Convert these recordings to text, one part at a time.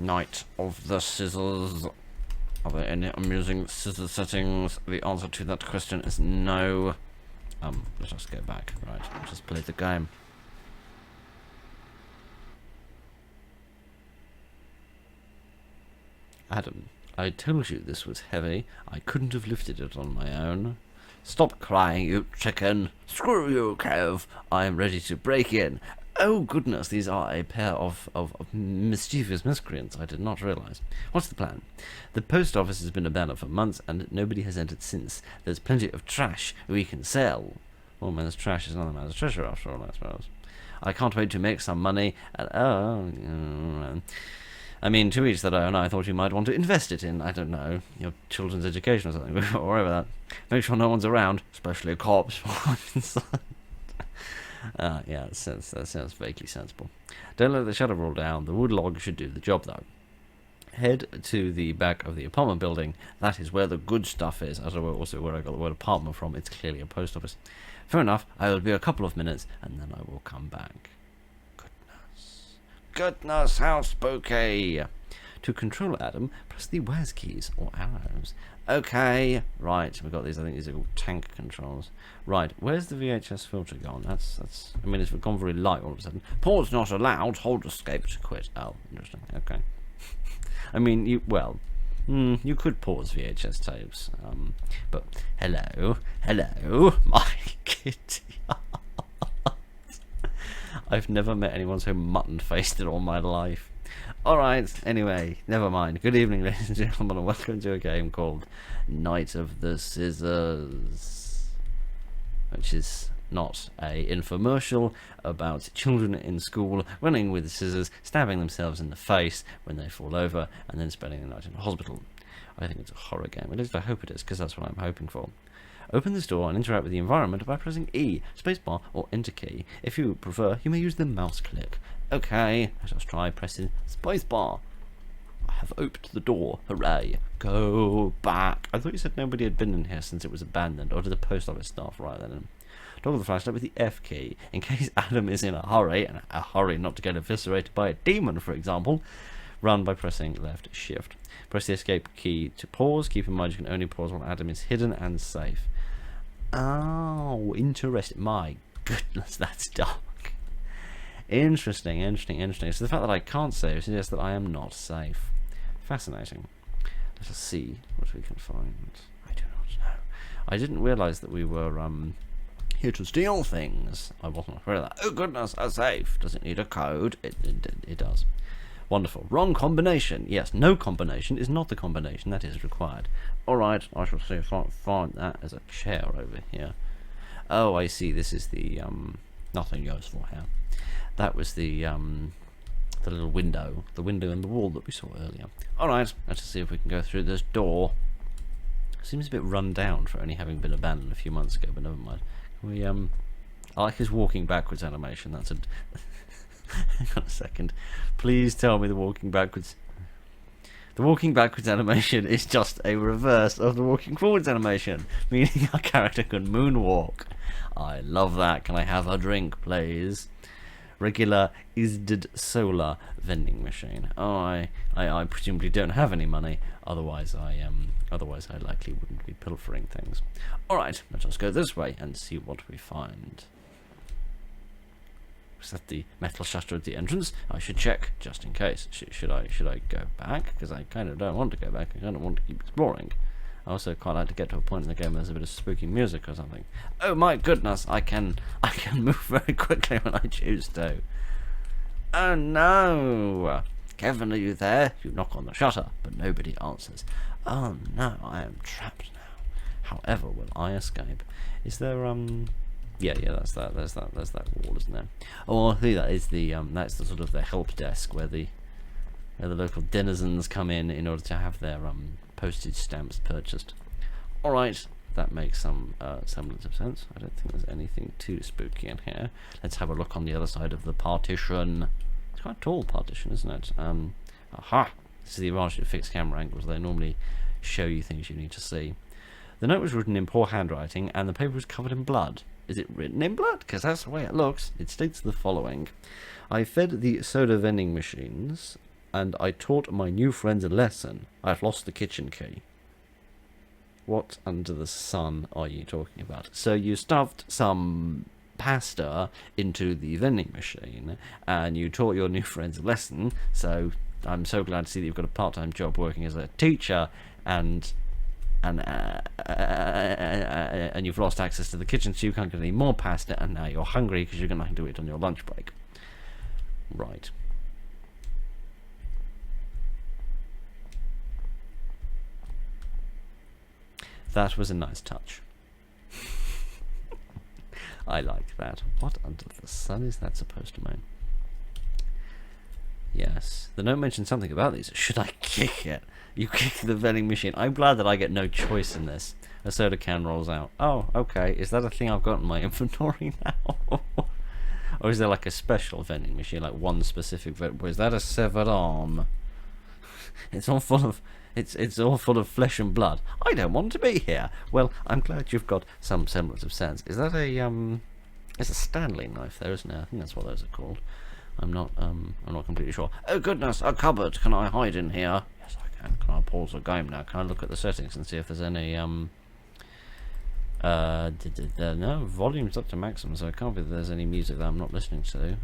Knight of the Scissors. Are there any amusing scissor settings? The answer to that question is no. Let us go back. Right, let's just play the game. Adam, I told you this was heavy. I couldn't have lifted it on my own. Stop crying, you chicken. Screw you, Kev. I am ready to break in. Oh, goodness, these are a pair of mischievous miscreants. I did not realise. What's the plan? The post office has been abandoned for months, and nobody has entered since. There's plenty of trash we can sell. One man's trash is another man's treasure, after all, I suppose. I can't wait to make some money. I mean, to each their own. I thought you might want to invest it in, I don't know, your children's education or something, or whatever that. Make sure no one's around, especially cops. Yeah, that sounds vaguely sensible. Don't let the shutter roll down. The wood log should do the job, though. Head to the back of the apartment building. That is where the good stuff is. As also where I got the word apartment from. It's clearly a post office. Fair enough. I will be a couple of minutes, and then I will come back. Goodness, how spooky! To control Adam, press the WAS keys or arrows. Okay, right. We've got these. I think these are all tank controls. Right, where's the VHS filter gone? That's. I mean, it's gone very light all of a sudden. Pause not allowed. Hold escape to quit. Oh, interesting. Okay. I mean, you could pause VHS tapes. But hello, my kitty. I've never met anyone so mutton-faced in all my life. Alright, anyway, never mind. Good evening, ladies and gentlemen, and welcome to a game called Knight of the Scissors, which is not a infomercial about children in school running with scissors, stabbing themselves in the face when they fall over, and then spending the night in a hospital. I think it's a horror game. At least I hope it is, because that's what I'm hoping for. Open this door and interact with the environment by pressing E, spacebar, or Enter key. If you prefer, you may use the mouse click. Okay, let us try pressing spacebar. I have opened the door. Hooray. Go back. I thought you said nobody had been in here since it was abandoned, or did the post office staff write that in? Toggle the flashlight with the F key. In case Adam is in a hurry, and a hurry not to get eviscerated by a demon, for example, run by pressing left shift. Press the escape key to pause. Keep in mind you can only pause while Adam is hidden and safe. Oh, interesting. My goodness, that's dark. Interesting. So the fact that I can't save suggests that I am not safe. Fascinating. Let us see what we can find. I do not know. I didn't realise that we were here to steal things. I wasn't aware of that. Oh goodness, a safe. Does it need a code? It does. Wonderful. Wrong combination. Yes, no combination is not the combination that is required. Alright, I shall see if I can find that as a chair over here. Oh, I see. This is the, nothing goes for here. That was the little window. The window in the wall that we saw earlier. Alright, let's see if we can go through this door. Seems a bit run down for only having been abandoned a few months ago, but never mind. We, I like his walking backwards animation. That's a... Hang on a second. Please tell me the walking backwards... The walking backwards animation is just a reverse of the walking forwards animation, meaning our character can moonwalk. I love that. Can I have a drink, please? Regular Isdid Solar vending machine. Oh, I presumably don't have any money. Otherwise I likely wouldn't be pilfering things. Alright, let us go this way and see what we find. Is that the metal shutter at the entrance? I should check, just in case. Should I go back? Because I kind of don't want to go back. I kind of want to keep exploring. I also quite like to get to a point in the game where there's a bit of spooky music or something. Oh my goodness, I can move very quickly when I choose to. Oh no! Kevin, are you there? You knock on the shutter, but nobody answers. Oh no, I am trapped now. However, will I escape? Is there Yeah, that's that. There's that wall, isn't there? Oh, I think that is the that's the sort of the help desk where the local denizens come in order to have their postage stamps purchased. All right, that makes some semblance of sense. I don't think there's anything too spooky in here. Let's have a look on the other side of the partition. It's quite a tall partition, isn't it? Aha! This is the advantage of fixed camera angles. They normally show you things you need to see. The note was written in poor handwriting, and the paper was covered in blood. Is it written in blood? Because that's the way it looks. It states the following. I fed the soda vending machines and I taught my new friends a lesson. I've lost the kitchen key. What under the sun are you talking about? So you stuffed some pasta into the vending machine, and you taught your new friends a lesson. So I'm so glad to see that you've got a part-time job working as a teacher, and you've lost access to the kitchen, so you can't get any more pasta, and now you're hungry because you're going to do it on your lunch break. Right. That was a nice touch. I like that. What under the sun is that supposed to mean? Yes. The note mentioned something about these. Should I kick it? You kick the vending machine. I'm glad that I get no choice in this. A soda can rolls out. Oh, okay. Is that a thing I've got in my inventory now? Or is there like a special vending machine, like one specific is that a severed arm? It's all full of all full of flesh and blood. I don't want to be here. Well, I'm glad you've got some semblance of sense. Is that a it's a Stanley knife there, isn't it? I think that's what those are called. I'm not completely sure. Oh goodness, a cupboard. Can I hide in here? Yes, I can. Can I pause the game now? Can I look at the settings and see if there's any no, volume's up to maximum, so I can't be that there's any music that I'm not listening to.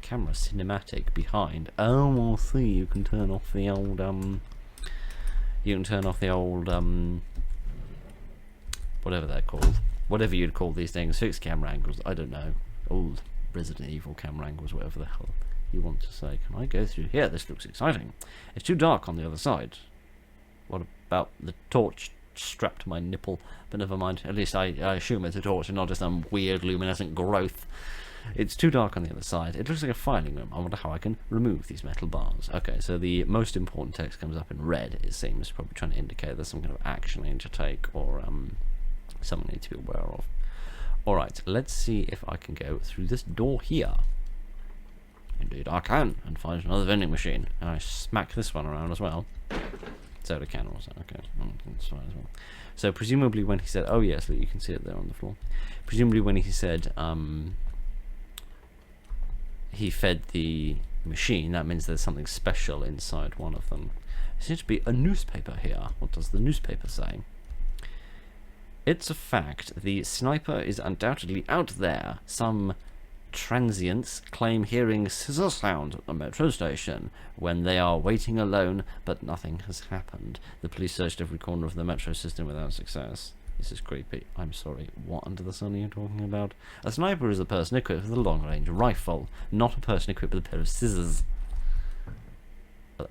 Camera cinematic behind. Oh, I'll see. You can turn off the old whatever they're called. Whatever you'd call these things. Fixed camera angles. I don't know. Old Resident Evil camera angles, whatever the hell you want to say. Can I go through here? This looks exciting. It's too dark on the other side. What about the torch strapped to my nipple? But never mind. At least I assume it's a torch and not just some weird luminescent growth. It's too dark on the other side. It looks like a filing room. I wonder how I can remove these metal bars. Okay, so the most important text comes up in red, it seems. Probably trying to indicate there's some kind of action I need to take, or something I need to be aware of. Alright, let's see if I can go through this door here. Indeed I can, and find another vending machine. And I smack this one around as well. Soda can also, okay. That's fine as well. So presumably when he said, oh yes, look, you can see it there on the floor. Presumably when he said, he fed the machine, that means there's something special inside one of them. There seems to be a newspaper here. What does the newspaper say? It's a fact. The sniper is undoubtedly out there. Some transients claim hearing scissor sound at the metro station when they are waiting alone, but nothing has happened. The police searched every corner of the metro system without success. This is creepy. I'm sorry. What under the sun are you talking about? A sniper is a person equipped with a long-range rifle, not a person equipped with a pair of scissors.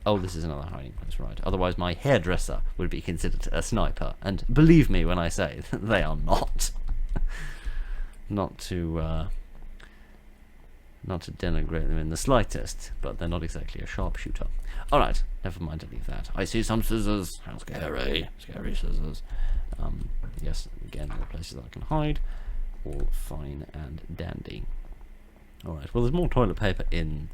Oh, this is another hiding place, right. Otherwise my hairdresser would be considered a sniper, and believe me when I say that they are not. Not to denigrate them in the slightest, but they're not exactly a sharpshooter. Alright, never mind any of that. I see some scissors. How scary. Scary scissors. Yes, again, all the places I can hide. All fine and dandy. Alright, well there's more toilet paper in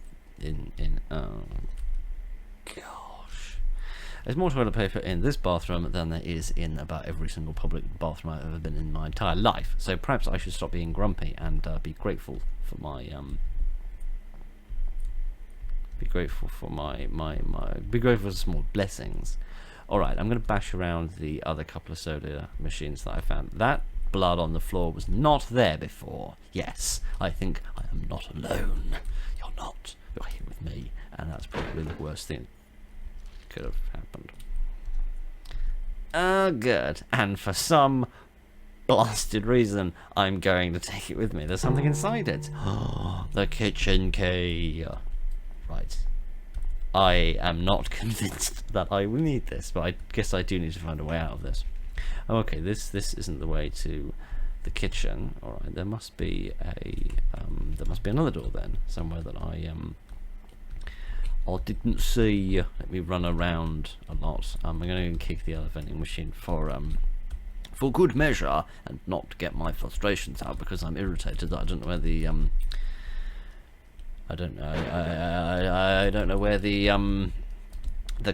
gosh. There's more toilet paper in this bathroom than there is in about every single public bathroom I've ever been in my entire life. So perhaps I should stop being grumpy and be grateful for my be grateful for small blessings. Alright, I'm going to bash around the other couple of soda machines that I found. That blood on the floor was not there before. Yes, I think I am not alone. You're not. You're here with me. And that's probably the worst thing that could have happened. Oh, good. And for some blasted reason, I'm going to take it with me. There's something inside it. The kitchen key. Right. I am not convinced that I will need this, but I guess I do need to find a way out of this. Oh, okay, this isn't the way to the kitchen. All right, there must be another door then, somewhere that I didn't see. Let me run around a lot. I'm going to kick the other vending machine for good measure and not get my frustrations out because I'm irritated that I don't know where the I don't know where the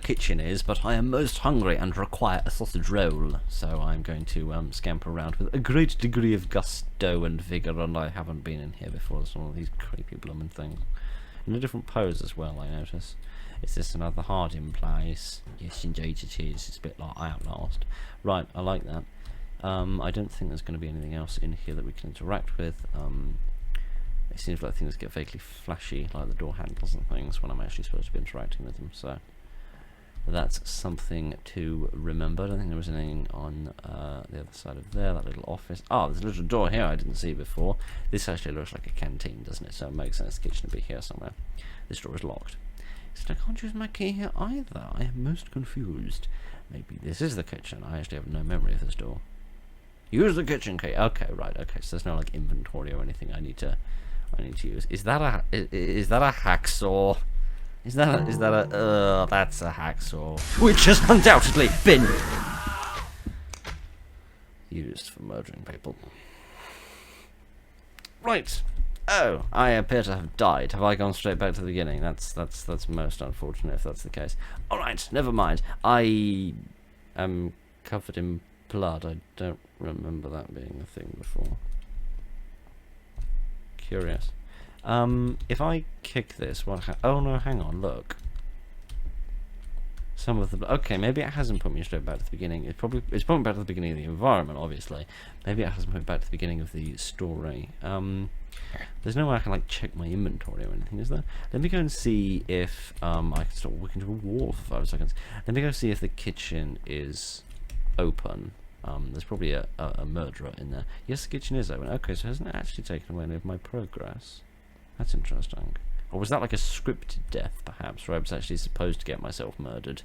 kitchen is, but I am most hungry and require a sausage roll, so I'm going to scamper around with a great degree of gusto and vigour, and I haven't been in here before, so all these creepy blooming things. In a different pose as well, I notice. Is this another hiding place? Yes, indeed it is. It's a bit like Outlast. Right, I like that. I don't think there's going to be anything else in here that we can interact with. It seems like things get vaguely flashy, like the door handles and things, when I'm actually supposed to be interacting with them, so that's something to remember. I don't think there was anything on the other side of there, that little office. Oh, there's a little door here I didn't see before. This actually looks like a canteen, doesn't it? So it makes sense the kitchen to be here somewhere. This door is locked. So I can't use my key here either. I am most confused. Maybe this is the kitchen. I actually have no memory of this door. Use the kitchen key. Okay, right. Okay, so there's no like inventory or anything I need to use. Is that a hacksaw? Is that a that's a hacksaw, which has undoubtedly been used for murdering people. Right. Oh, I appear to have died. Have I gone straight back to the beginning? That's most unfortunate if that's the case. Alright, never mind. I am covered in blood. I don't remember that being a thing before. Curious. If I kick this, what oh no, hang on, look. Some of the okay, maybe it hasn't put me straight back to the beginning. It's put me back to the beginning of the environment, obviously. Maybe it hasn't put me back to the beginning of the story. There's no way I can like check my inventory or anything, is there? Let me go and see if I can stop walking to a wall for 5 seconds. Let me go see if the kitchen is open. There's probably a murderer in there. Yes, the kitchen is open. Okay, so hasn't it actually taken away any of my progress? That's interesting. Or was that like a scripted death, perhaps, where I was actually supposed to get myself murdered?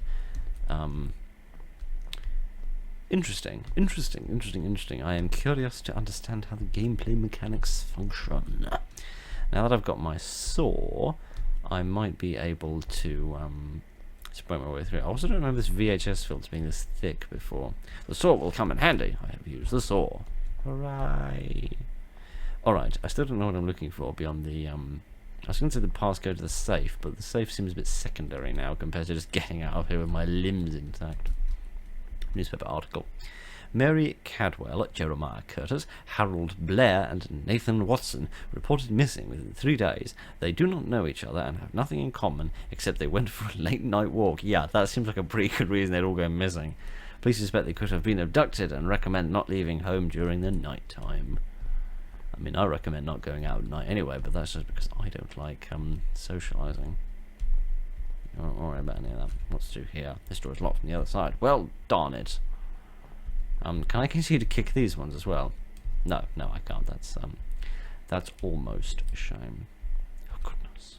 Interesting. I am curious to understand how the gameplay mechanics function. Now that I've got my saw, I might be able to sprint my way through. I also don't remember this VHS filter being this thick before. The saw will come in handy. I have used the saw. Hooray! Alright, I still don't know what I'm looking for beyond the I was going to say the passcode to the safe, but the safe seems a bit secondary now compared to just getting out of here with my limbs intact. Newspaper article. Mary Cadwell, Jeremiah Curtis, Harold Blair and Nathan Watson reported missing within 3 days. They do not know each other and have nothing in common except they went for a late night walk. Yeah, that seems like a pretty good reason they'd all go missing. Police suspect they could have been abducted and recommend not leaving home during the night time. I mean, I recommend not going out at night anyway, but that's just because I don't like socialising. Don't worry about any of that. What's to do here? This door is locked from the other side. Well, darn it. Can I continue to kick these ones as well? No, I can't. That's almost a shame. Oh goodness.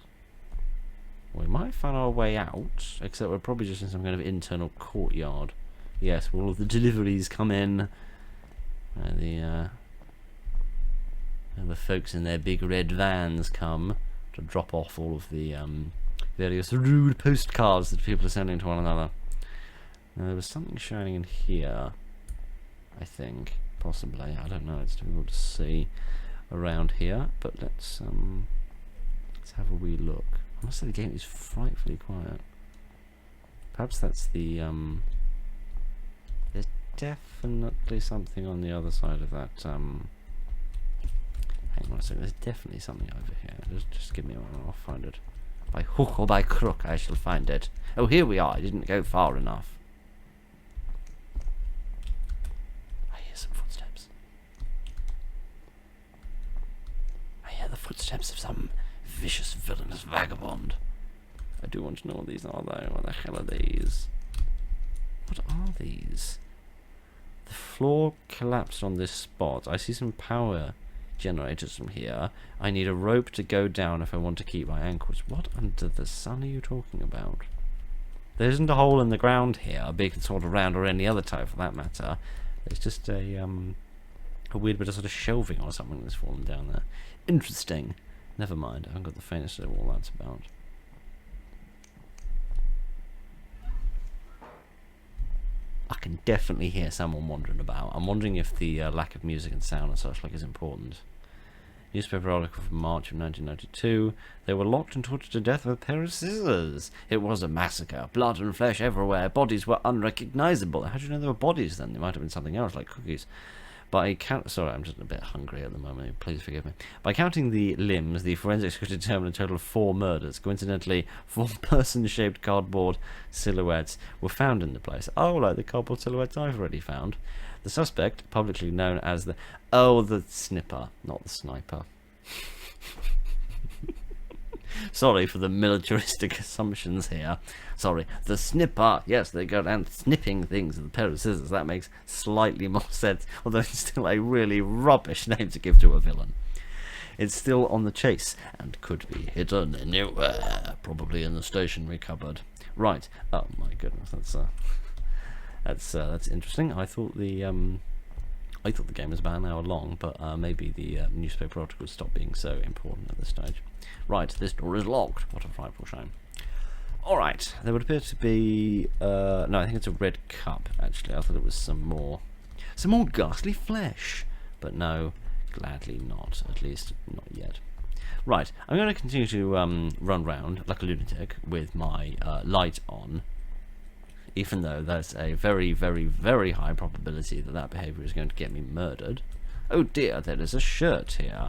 We might find our way out, except we're probably just in some kind of internal courtyard. Yes, where all of the deliveries come in. The folks in their big red vans come to drop off all of the various rude postcards that people are sending to one another. Now, there was something shining in here, I think, possibly. I don't know. It's difficult to see around here, but let's have a wee look. I must say the game is frightfully quiet. Perhaps that's the there's definitely something on the other side of that. Hang on a second. There's definitely something over here. Just give me a moment. I'll find it. By hook or by crook, I shall find it. Oh, here we are. I didn't go far enough. I hear some footsteps. I hear the footsteps of some vicious, villainous vagabond. I do want to know what these are, though. What the hell are these? What are these? The floor collapsed on this spot. I see some power generators from here. I need a rope to go down if I want to keep my ankles. What under the sun are you talking about? There isn't a hole in the ground here, big sort of round or any other type for that matter. There's just a weird bit of sort of shelving or something that's fallen down there. Interesting. Never mind, I haven't got the faintest idea what that's about. I can definitely hear someone wandering about. I'm wondering if the lack of music and sound and such like is important. Newspaper article from March of 1992. They were locked and tortured to death with a pair of scissors. It was a massacre. Blood and flesh everywhere. Bodies were unrecognisable. How do you know there were bodies then? They might have been something else, like cookies. Sorry, I'm just a bit hungry at the moment. Please forgive me. By counting the limbs, the forensics could determine a total of 4 murders. Coincidentally, 4 person-shaped cardboard silhouettes were found in the place. Oh, like the cardboard silhouettes I've already found. The suspect, publicly known as the snipper, not the sniper. Sorry for the militaristic assumptions here. Sorry, the snipper. Yes, they go down snipping things with a pair of scissors. That makes slightly more sense, although it's still a really rubbish name to give to a villain. It's still on the chase and could be hidden anywhere, probably in the stationery cupboard. Right. Oh my goodness, that's interesting. I thought the game was about an hour long, but maybe the newspaper articles stopped being so important at this stage. Right, this door is locked. What a frightful shame. Alright, there would appear to be... no, I think it's a red cup, actually. I thought it was some more ghastly flesh. But no, gladly not. At least, not yet. Right, I'm going to continue to run round like a lunatic with my light on, even though there's a very, very, very high probability that that behaviour is going to get me murdered. Oh dear, there is a shirt here.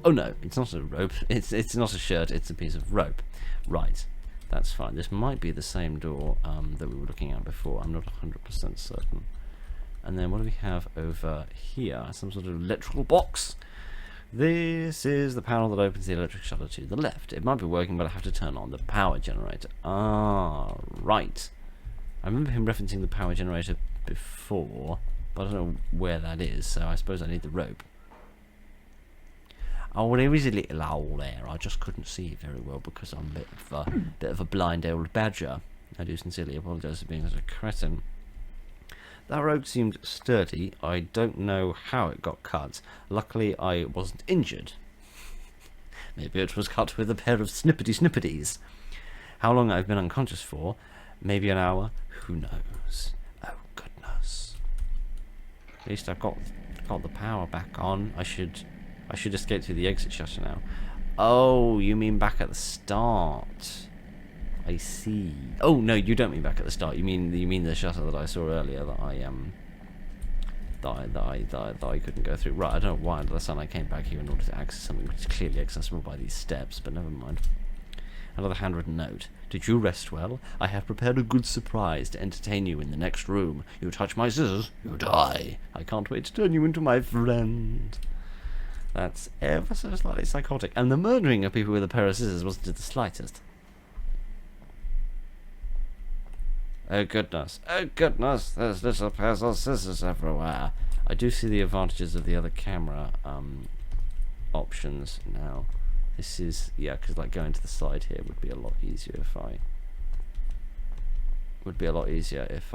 Oh no, it's not a rope. It's not a shirt, it's a piece of rope. Right, that's fine. This might be the same door that we were looking at before. I'm not 100% certain. And then what do we have over here? Some sort of electrical box. This is the panel that opens the electric shutter to the left. It might be working, but I have to turn on the power generator. Ah, right. I remember him referencing the power generator before, but I don't know where that is, so I suppose I need the rope. Oh, there is a little hole there. I just couldn't see it very well because I'm a bit of a blind old badger. I do sincerely apologise for being such a cretin. That rope seemed sturdy. I don't know how it got cut. Luckily, I wasn't injured. Maybe it was cut with a pair of snippety-snippeties. How long I've been unconscious for? Maybe an hour? Who knows? Oh, goodness. At least I've got the power back on. I should escape through the exit shutter now. Oh, you mean back at the start? I see. Oh no, you don't mean back at the start. You mean the shutter that I saw earlier that I couldn't go through. Right, I don't know why under the sun I came back here in order to access something which is clearly accessible by these steps, but never mind. Another handwritten note. Did you rest well? I have prepared a good surprise to entertain you in the next room. You touch my scissors, you die. I can't wait to turn you into my friend. That's ever so slightly psychotic. And the murdering of people with a pair of scissors wasn't to the slightest. Oh goodness, there's little pairs of scissors everywhere. I do see the advantages of the other camera options now. This is, yeah, because like going to the side here would be a lot easier if I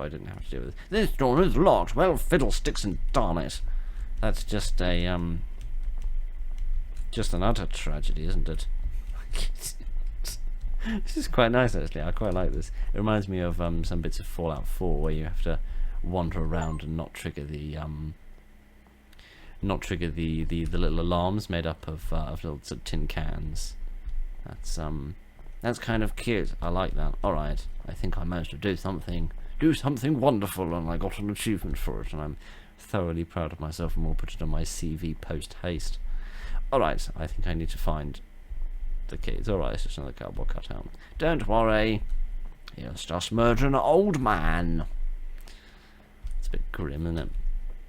didn't have to do with it. This door is locked. Well, fiddlesticks and darn it. That's just an utter tragedy, isn't it? This is quite nice, actually. I quite like this. It reminds me of some bits of Fallout 4 where you have to wander around and not trigger the little alarms made up of little sort of tin cans. That's kind of cute. I like that. All right, I think I managed to do something wonderful, and I got an achievement for it, and I'm thoroughly proud of myself, and will put it on my CV post haste. All right, I think I need to find the key. It's all right. It's just another cardboard cutout. Don't worry. He was just murdering an old man. It's a bit grim, isn't it?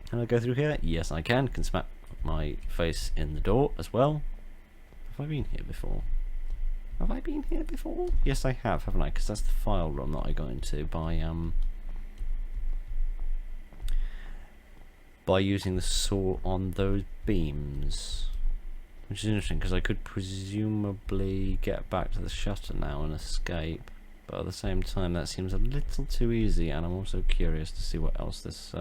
Can I go through here? Yes, I can. Can smack my face in the door as well. Have I been here before? Have I been here before? Yes, I have, haven't I? Because that's the file room that I got into by using the saw on those beams. Which is interesting, because I could presumably get back to the shutter now and escape. But at the same time, that seems a little too easy, and I'm also curious to see what else this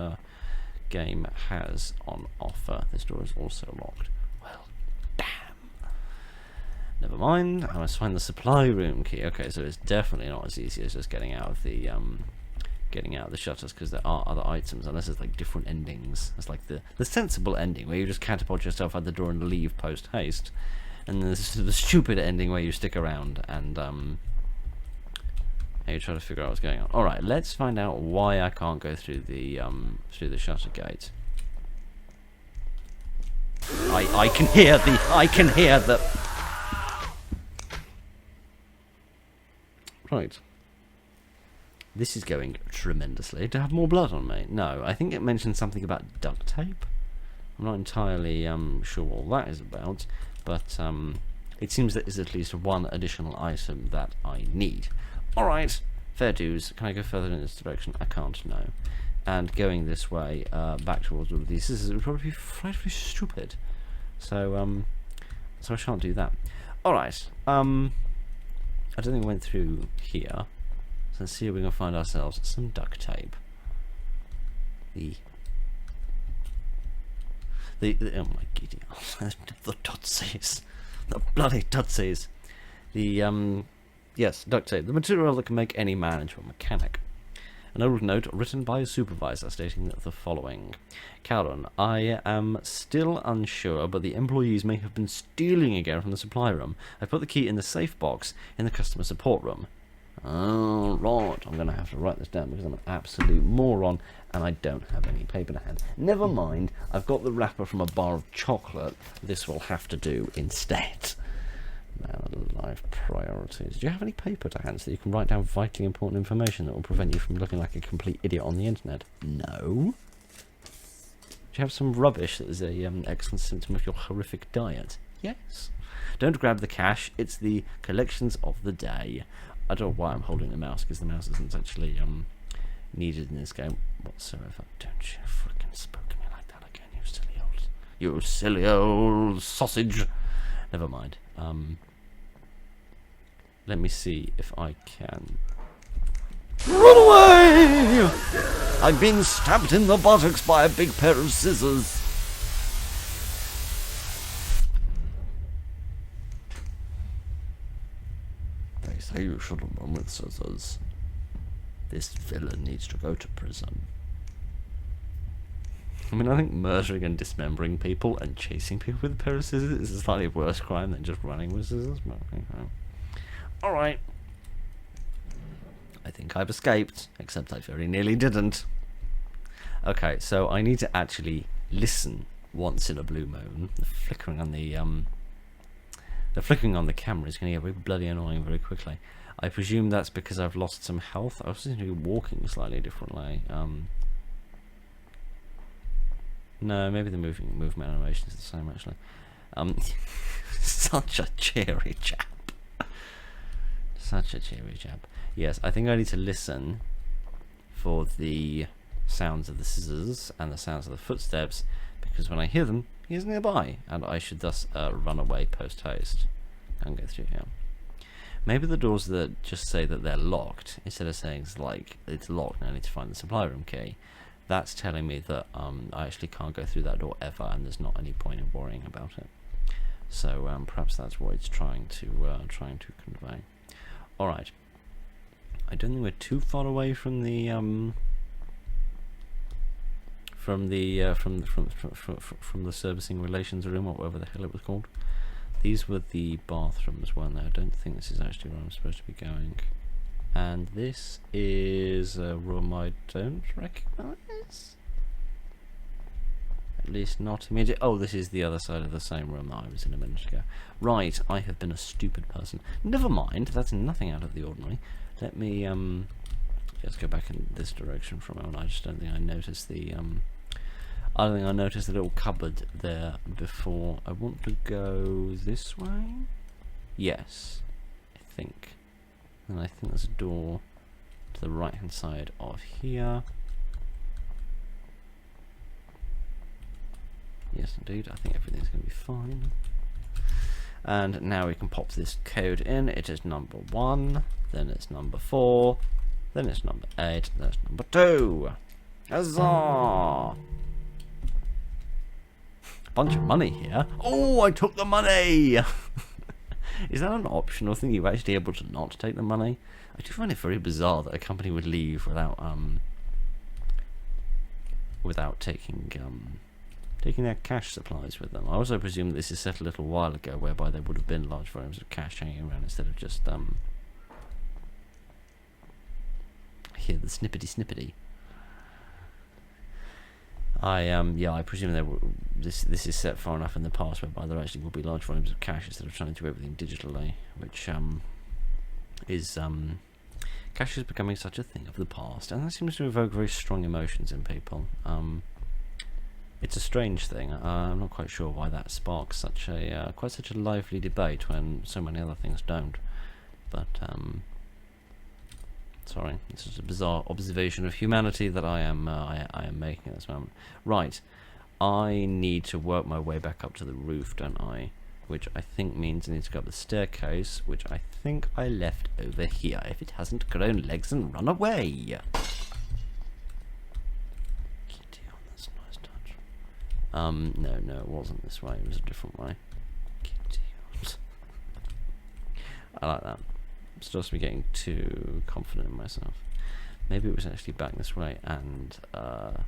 game has on offer. This door is also locked. Well, damn. Never mind. I must find the supply room key. Okay, so it's definitely not as easy as just getting out of the shutters, because there are other items, unless it's like different endings. It's like the sensible ending where you just catapult yourself out the door and leave post haste, and there's the stupid ending where you stick around and you try to figure out what's going on. All right, let's find out why I can't go through the shutter gate. I can hear the. Right. This is going tremendously. Do I have more blood on me? No, I think it mentioned something about duct tape. I'm not entirely sure what that is about, but it seems that there's at least one additional item that I need. Alright, fair dues. Can I go further in this direction? I can't, no. And going this way, back towards all of these scissors, it would probably be frightfully stupid. So I shan't do that. Alright, I don't think we went through here. So let's see if we can find ourselves some duct tape. Oh my giddy, the tootsies, the bloody tootsies. Yes, duct tape, the material that can make any man into a mechanic. An old note written by a supervisor stating the following: Callan, I am still unsure, but the employees may have been stealing again from the supply room. I put the key in the safe box in the customer support room. Oh, right, I'm going to have to write this down because I'm an absolute moron and I don't have any paper to hand. Never mind, I've got the wrapper from a bar of chocolate. This will have to do instead. Now, life priorities. Do you have any paper to hand so you can write down vitally important information that will prevent you from looking like a complete idiot on the internet? No. Do you have some rubbish that is a excellent symptom of your horrific diet? Yes. Don't grab the cash, it's the collections of the day. I don't know why I'm holding the mouse, because the mouse isn't actually needed in this game whatsoever. Don't you frickin' spoke to me like that again, you silly old sausage. Never mind. Let me see if I can run away. I've been stabbed in the buttocks by a big pair of scissors. They say you shouldn't run with scissors. This villain needs to go to prison. I mean, I think murdering and dismembering people and chasing people with a pair of scissors is a slightly worse crime than just running with scissors. Alright. I think I've escaped, except I very nearly didn't. Okay, so I need to actually listen once in a blue moon. The flickering on the camera is going to get very bloody annoying very quickly. I presume that's because I've lost some health. I was seem to be walking slightly differently. No, maybe the movement animation is the same actually. Such a cheery chap. Such a cheery chap. Yes, I think I need to listen for the sounds of the scissors and the sounds of the footsteps, because when I hear them, he is nearby, and I should thus run away post haste and go through here. Maybe the doors that just say that they're locked, instead of saying like it's locked and I need to find the supply room key, that's telling me that I actually can't go through that door ever, and there's not any point in worrying about it. So perhaps that's what it's trying to convey. All right. I don't think we're too far away from the from the servicing relations room, or whatever the hell it was called. These were the bathrooms, weren't they? I don't think this is actually where I'm supposed to be going. And this is a room I don't recognise. At least not immediately. Oh, this is the other side of the same room that I was in a minute ago. Right, I have been a stupid person. Never mind, that's nothing out of the ordinary. Let me just go back in this direction for a moment. I just don't think I noticed the I don't think I noticed the little cupboard there before. I want to go this way? Yes, I think. And I think there's a door to the right hand side of here. Yes indeed, I think everything's going to be fine. And now we can pop this code in. It is number 1, then it's number 4, then it's number 8, then it's number 2. Huzzah! Bunch of money here. Oh, I took the money! Is that an optional thing? You're actually able to not take the money? I do find it very bizarre that a company would leave without taking their cash supplies with them. I also presume this is set a little while ago, whereby there would have been large volumes of cash hanging around instead of just here the snippety. I presume this is set far enough in the past whereby there actually will be large volumes of cache instead of trying to do everything digitally, which is cache is becoming such a thing of the past, and that seems to evoke very strong emotions in people. It's a strange thing. I'm not quite sure why that sparks such a lively debate when so many other things don't. But sorry, this is a bizarre observation of humanity that I am making at this moment. Right, I need to work my way back up to the roof, don't I? Which I think means I need to go up the staircase, which I think I left over here. If it hasn't grown legs and run away. Kitty, oh, that's a nice touch. No, it wasn't this way. It was a different way. Kitty, I like that. I'm supposed to be getting too confident in myself. Maybe it was actually back this way and to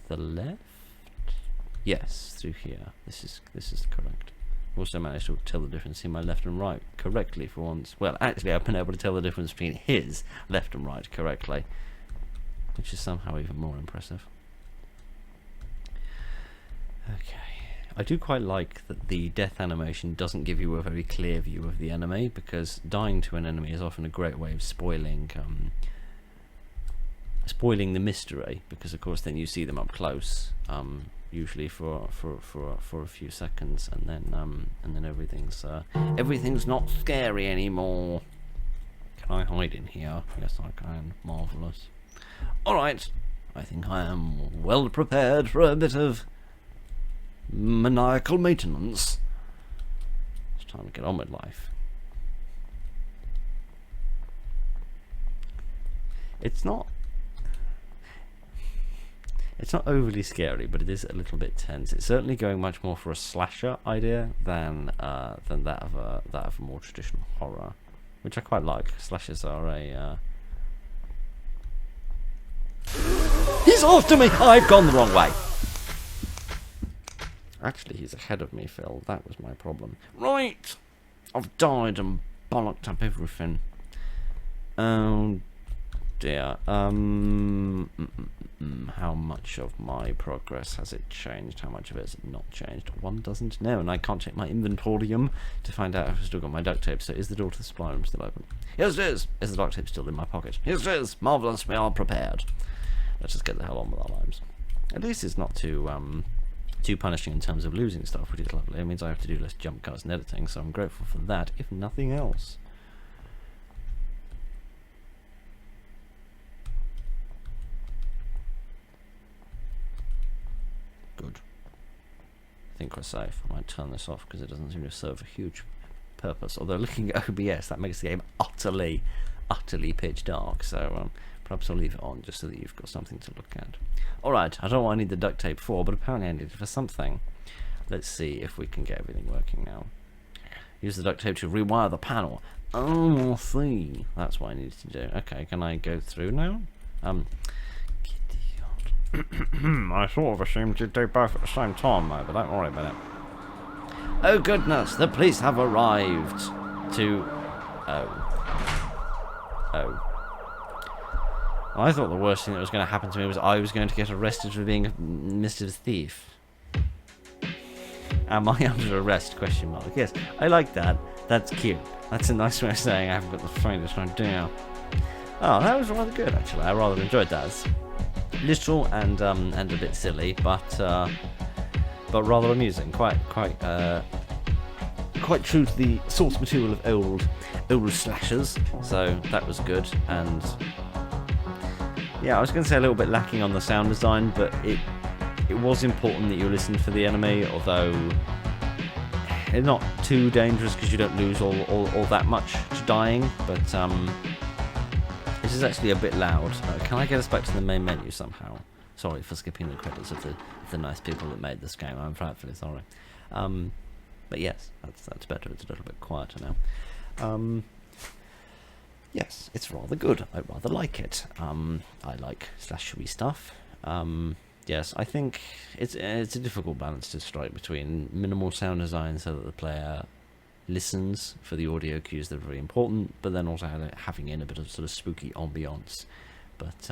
the left. Yes, through here. This is correct. Also managed to tell the difference in my left and right correctly for once. Well, actually, I've been able to tell the difference between his left and right correctly, which is somehow even more impressive. Okay. I do quite like that the death animation doesn't give you a very clear view of the enemy, because dying to an enemy is often a great way of spoiling the mystery, because of course then you see them up close, usually for a few seconds, and then everything's not scary anymore. Can I hide in here? Yes, I can. Marvelous. All right, I think I am well prepared for a bit of maniacal maintenance. It's time to get on with life. It's not overly scary, but it is a little bit tense. It's certainly going much more for a slasher idea than that of a more traditional horror, which I quite like. Slashers are a He's after me! I've gone the wrong way! Actually, he's ahead of me, Phil. That was my problem. Right! I've died and bollocked up everything. Oh dear. How much of my progress has it changed? How much of it has it not changed? One doesn't know, and I can't check my inventorium to find out if I've still got my duct tape. So is the door to the supply room still open? Yes, it is! Is the duct tape still in my pocket? Yes, it is! Marvellous, we are prepared. Let's just get the hell on with our lives. At least it's not too punishing in terms of losing stuff, which is lovely. It means I have to do less jump cuts and editing, so I'm grateful for that, if nothing else. Good. I think we're safe. I might turn this off because it doesn't seem to serve a huge purpose. Although looking at OBS, that makes the game utterly pitch dark. So perhaps I'll leave it on just so that you've got something to look at. Alright, I don't know what I need the duct tape for, but apparently I need it for something. Let's see if we can get everything working now. Use the duct tape to rewire the panel. Oh, I see. That's what I needed to do. Okay, can I go through now? I sort of assumed you'd do both at the same time, mate, but don't worry about it. Oh goodness, the police have arrived to... Oh. I thought the worst thing that was going to happen to me was I was going to get arrested for being a mischievous thief. Am I under arrest? Question mark. Yes, I like that. That's cute. That's a nice way of saying I haven't got the faintest idea. Oh, that was rather good actually. I rather enjoyed that. It's little and a bit silly, but rather amusing. Quite true to the source material of old slashers. So that was good. And yeah, I was going to say a little bit lacking on the sound design, but it was important that you listened for the enemy, although it's not too dangerous because you don't lose all that much to dying, but this is actually a bit loud. Can I get us back to the main menu somehow? Sorry for skipping the credits of the nice people that made this game. I'm frightfully sorry. But yes, that's better. It's a little bit quieter now. Yes, it's rather good. I rather like it. I like slashery stuff. Yes, I think it's a difficult balance to strike between minimal sound design so that the player listens for the audio cues that are very important, but then also having in a bit of sort of spooky ambience. But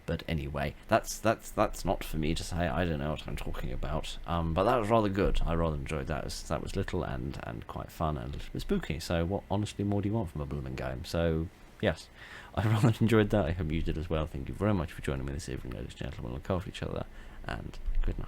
But anyway, that's not for me to say. I don't know what I'm talking about. But that was rather good. I rather enjoyed that. That was little and quite fun and a little bit spooky. So what honestly more do you want from a blooming game? So yes, I rather enjoyed that. I hope you did as well. Thank you very much for joining me this evening, ladies and gentlemen. Look after each other, and good night.